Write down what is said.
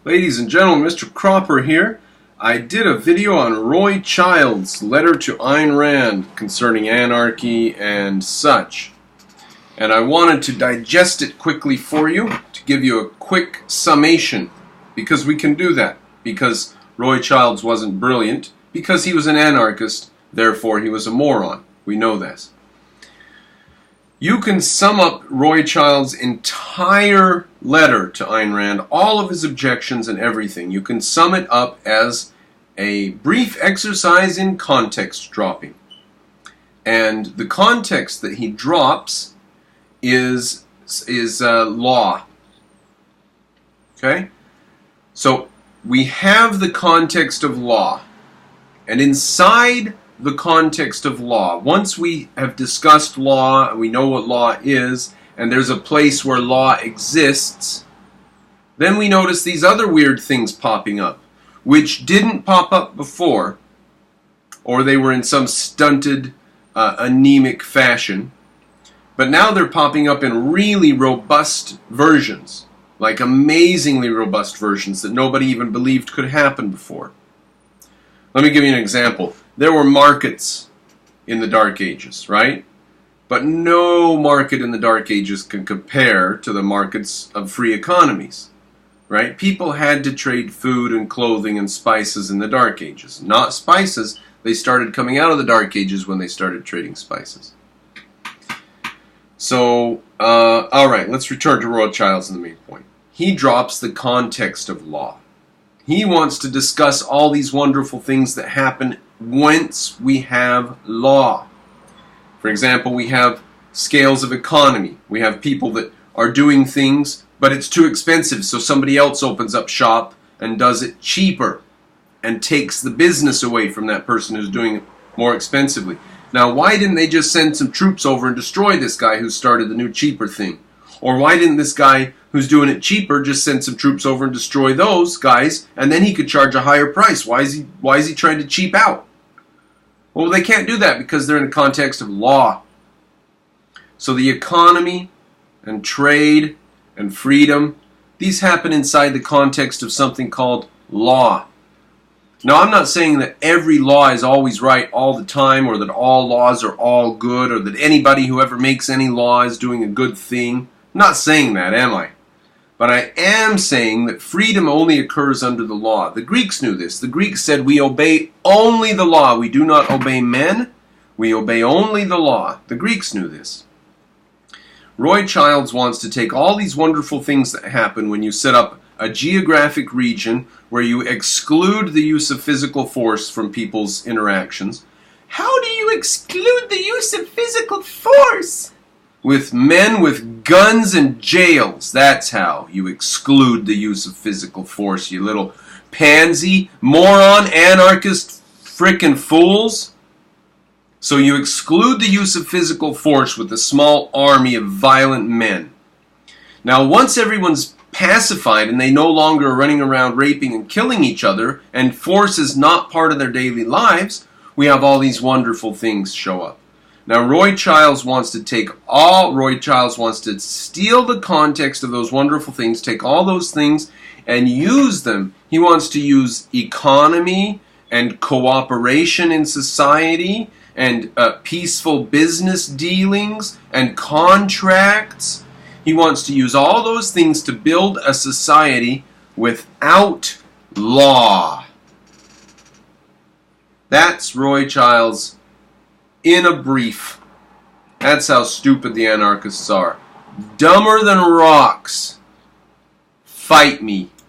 Ladies and gentlemen, Mr. Cropper here. I did a video on Roy Child's letter to Ayn Rand concerning anarchy and such. And I wanted to digest it quickly for you, to give you a quick summation. Because we can do that. Because Roy Childs wasn't brilliant. Because he was an anarchist. Therefore, he was a moron. We know this. You can sum up Roy Child's entire letter to Ayn Rand, all of his objections and everything. You can sum it up as a brief exercise in context dropping. And the context that he drops is law. Okay? So we have the context of law. And inside the context of law, once we have discussed law, we know what law is, and there's a place where law exists, then we notice these other weird things popping up, which didn't pop up before, or they were in some stunted, anemic fashion, but now they're popping up in really robust versions, like amazingly robust versions that nobody even believed could happen before. Let me give you an example. There were markets in the Dark Ages, right? But no market in the Dark Ages can compare to the markets of free economies, right? People had to trade food and clothing and spices in the Dark Ages. Not spices. They started coming out of the Dark Ages when they started trading spices. So, alright, let's return to Roy Childs in the main point. He drops the context of law. He wants to discuss all these wonderful things that happen once we have law. For example, we have scales of economy. We have people that are doing things, but it's too expensive, so somebody else opens up shop and does it cheaper and takes the business away from that person who's doing it more expensively. Now, why didn't they just send some troops over and destroy this guy who started the new cheaper thing? Or why didn't this guy who's doing it cheaper just send some troops over and destroy those guys, and then he could charge a higher price? Why is he trying to cheap out? Well, they can't do that because they're in the context of law. So the economy and trade and freedom, these happen inside the context of something called law. Now, I'm not saying that every law is always right all the time, or that all laws are all good, or that anybody who ever makes any law is doing a good thing. I'm not saying that, am I? But I am saying that freedom only occurs under the law. The Greeks knew this. The Greeks said, we obey only the law. We do not obey men. We obey only the law. The Greeks knew this. Roy Childs wants to take all these wonderful things that happen when you set up a geographic region where you exclude the use of physical force from people's interactions. How do you exclude the use of physical force? With men with guns and jails. That's how you exclude the use of physical force, you little pansy, moron, anarchist, frickin' fools. So you exclude the use of physical force with a small army of violent men. Now, once everyone's pacified and they no longer are running around raping and killing each other, and force is not part of their daily lives, we have all these wonderful things show up. Now, Roy Childs wants to steal the context of those wonderful things, take all those things and use them. He wants to use economy and cooperation in society and peaceful business dealings and contracts. He wants to use all those things to build a society without law. That's Roy Childs in a brief. That's how stupid the anarchists are. Dumber than rocks. Fight me.